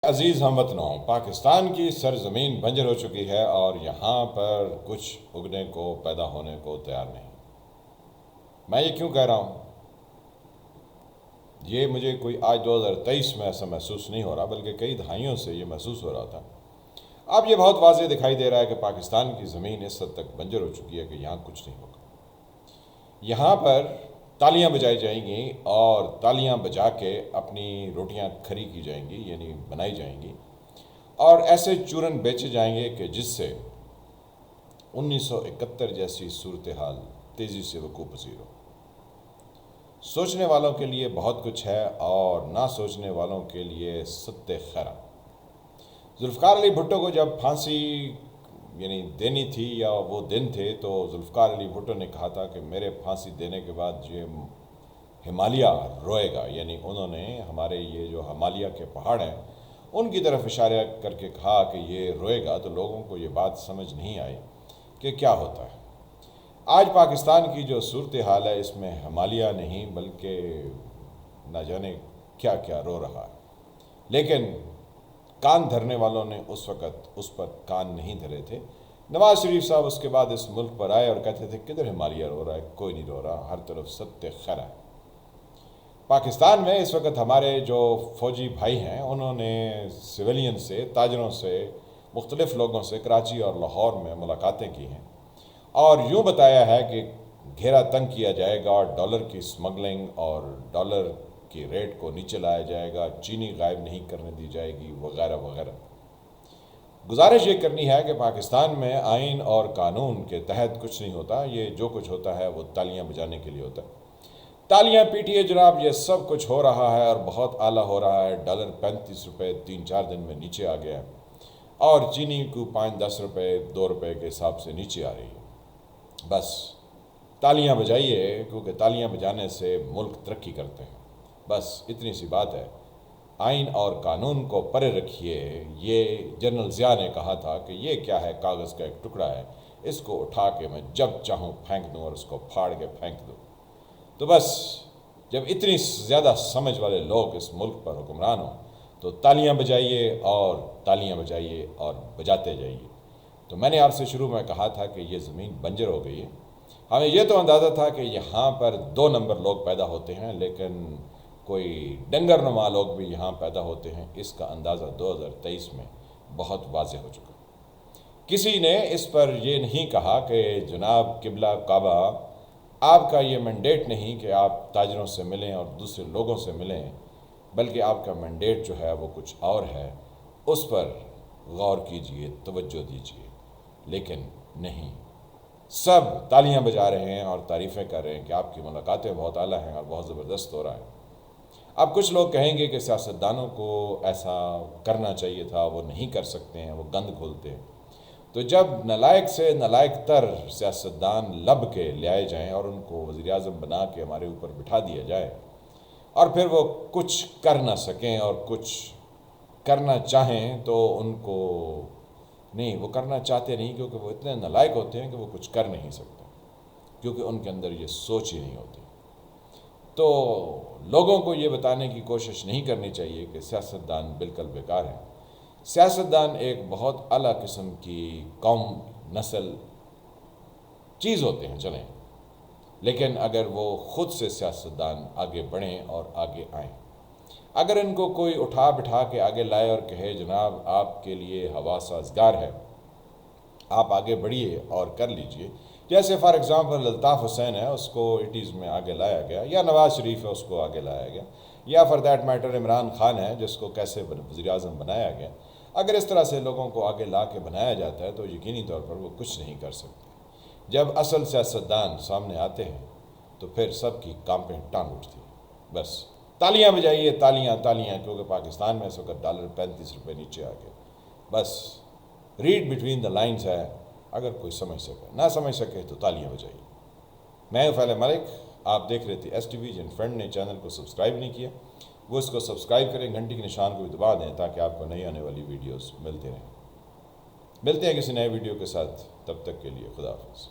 عزیز ہم وطنوں، پاکستان کی سرزمین بنجر ہو چکی ہے اور یہاں پر کچھ اگنے کو پیدا ہونے کو تیار نہیں۔ میں یہ کیوں کہہ رہا ہوں؟ یہ مجھے کوئی آج 2023 میں ایسا محسوس نہیں ہو رہا، بلکہ کئی دہائیوں سے یہ محسوس ہو رہا تھا۔ اب یہ بہت واضح دکھائی دے رہا ہے کہ پاکستان کی زمین اس حد تک بنجر ہو چکی ہے کہ یہاں کچھ نہیں ہوگا۔ یہاں پر تالیاں بجائی جائیں گی اور تالیاں بجا کے اپنی روٹیاں کھری کی جائیں گی، یعنی بنائی جائیں گی، اور ایسے چورن بیچے جائیں گے کہ جس سے 1971 جیسی صورتحال تیزی سے وقوع پذیر ہو۔ سوچنے والوں کے لیے بہت کچھ ہے اور نہ سوچنے والوں کے لیے ست خیرہ۔ ذوالفقار علی بھٹو کو جب پھانسی دینی تھی یا وہ دن تھے، تو ذوالفقار علی بھٹو نے کہا تھا کہ میرے پھانسی دینے کے بعد یہ ہمالیہ روئے گا، یعنی انہوں نے ہمارے یہ جو ہمالیہ کے پہاڑ ہیں ان کی طرف اشارہ کر کے کہا کہ یہ روئے گا، تو لوگوں کو یہ بات سمجھ نہیں آئی کہ کیا ہوتا ہے۔ آج پاکستان کی جو صورتحال ہے اس میں ہمالیہ نہیں بلکہ نہ جانے کیا کیا رو رہا ہے، لیکن کان دھرنے والوں نے اس وقت اس پر کان نہیں دھرے تھے۔ نواز شریف صاحب اس کے بعد اس ملک پر آئے اور کہتے تھے کدھر ہمالیہ رو رہا ہے، کوئی نہیں رو رہا، ہر طرف ست خیرہ ہے۔ پاکستان میں اس وقت ہمارے جو فوجی بھائی ہیں انہوں نے سویلین سے، تاجروں سے، مختلف لوگوں سے کراچی اور لاہور میں ملاقاتیں کی ہیں اور یوں بتایا ہے کہ گھیرا تنگ کیا جائے گا اور ڈالر کی سمگلنگ اور ڈالر کی ریٹ کو نیچے لایا جائے گا، چینی غائب نہیں کرنے دی جائے گی، وغیرہ وغیرہ۔ گزارش یہ کرنی ہے کہ پاکستان میں آئین اور قانون کے تحت کچھ نہیں ہوتا، یہ جو کچھ ہوتا ہے وہ تالیاں بجانے کے لیے ہوتا ہے۔ تالیاں پیٹیے جناب، یہ سب کچھ ہو رہا ہے اور بہت اعلیٰ ہو رہا ہے۔ ڈالر 35 روپے 3-4 دن میں نیچے آ گیا ہے اور چینی کو 5-10 روپے 2 روپے کے حساب سے نیچے آ رہی ہے۔ بس تالیاں بجائیے، کیونکہ تالیاں بجانے سے ملک ترقی کرتے ہیں، بس اتنی سی بات ہے۔ آئین اور قانون کو پرے رکھیے۔ یہ جنرل ضیاء نے کہا تھا کہ یہ کیا ہے، کاغذ کا ایک ٹکڑا ہے، اس کو اٹھا کے میں جب چاہوں پھینک دوں اور اس کو پھاڑ کے پھینک دوں۔ تو بس جب اتنی زیادہ سمجھ والے لوگ اس ملک پر حکمران ہوں تو تالیاں بجائیے اور تالیاں بجائیے اور بجاتے جائیے۔ تو میں نے آپ سے شروع میں کہا تھا کہ یہ زمین بنجر ہو گئی ہے۔ ہمیں یہ تو اندازہ تھا کہ یہاں پر 2 نمبر لوگ پیدا ہوتے ہیں، لیکن کوئی ڈنگر نما لوگ بھی یہاں پیدا ہوتے ہیں، اس کا اندازہ 2023 میں بہت واضح ہو چکا۔ کسی نے اس پر یہ نہیں کہا کہ جناب قبلہ کعبہ، آپ کا یہ مینڈیٹ نہیں کہ آپ تاجروں سے ملیں اور دوسرے لوگوں سے ملیں، بلکہ آپ کا مینڈیٹ جو ہے وہ کچھ اور ہے، اس پر غور کیجئے، توجہ دیجئے۔ لیکن نہیں، سب تالیاں بجا رہے ہیں اور تعریفیں کر رہے ہیں کہ آپ کی ملاقاتیں بہت اعلیٰ ہیں اور بہت زبردست ہو رہا ہے۔ اب کچھ لوگ کہیں گے کہ سیاستدانوں کو ایسا کرنا چاہیے تھا، وہ نہیں کر سکتے ہیں، وہ گند کھولتے ہیں۔ تو جب نالائق سے نالائق تر سیاستدان لب کے لے آئے جائیں اور ان کو وزیر اعظم بنا کے ہمارے اوپر بٹھا دیا جائے اور پھر وہ کچھ کر نہ سکیں اور کچھ کرنا چاہیں تو ان کو نہیں، وہ کرنا چاہتے نہیں، کیونکہ وہ اتنے نالائق ہوتے ہیں کہ وہ کچھ کر نہیں سکتے، کیونکہ ان کے اندر یہ سوچ ہی نہیں ہوتی۔ تو لوگوں کو یہ بتانے کی کوشش نہیں کرنی چاہیے کہ سیاستدان بالکل بیکار ہیں۔ سیاستدان ایک بہت اعلیٰ قسم کی قوم، نسل، چیز ہوتے ہیں، چلیں، لیکن اگر وہ خود سے سیاستدان آگے بڑھیں اور آگے آئیں، اگر ان کو کوئی اٹھا بٹھا کے آگے لائے اور کہے جناب آپ کے لیے ہوا سازگار ہے، آپ آگے بڑھیے اور کر لیجئے، جیسے فار ایگزامپل الطاف حسین ہے، اس کو 80s میں آگے لایا گیا، یا نواز شریف ہے، اس کو آگے لایا گیا، یا for that matter Imran Khan ہے جس کو کیسے وزیر اعظم بنایا گیا۔ اگر اس طرح سے لوگوں کو آگے لا کے بنایا جاتا ہے تو یقینی طور پر وہ کچھ نہیں کر سکتے۔ جب اصل سیاستدان سامنے آتے ہیں تو پھر سب کی کانپیں ٹانگ اٹھتی ہیں۔ بس تالیاں بجائیے، تالیاں تالیاں، کیونکہ پاکستان میں اس وقت ڈالر 35 روپے نیچے آ گیا۔ بس ریڈ بٹوین دا لائنز ہے، اگر کوئی سمجھ سکے، نہ سمجھ سکے تو تالیاں بجائیے۔ میں فیل ملک، آپ دیکھ رہے تھے ایس ٹی وی۔ جن فرینڈ نے چینل کو سبسکرائب نہیں کیا وہ اس کو سبسکرائب کریں، گھنٹی کے نشان کو بھی دبا دیں تاکہ آپ کو نئی آنے والی ویڈیوز ملتے رہیں۔ ملتے ہیں کسی نئے ویڈیو کے ساتھ، تب تک کے لیے خدا حافظ۔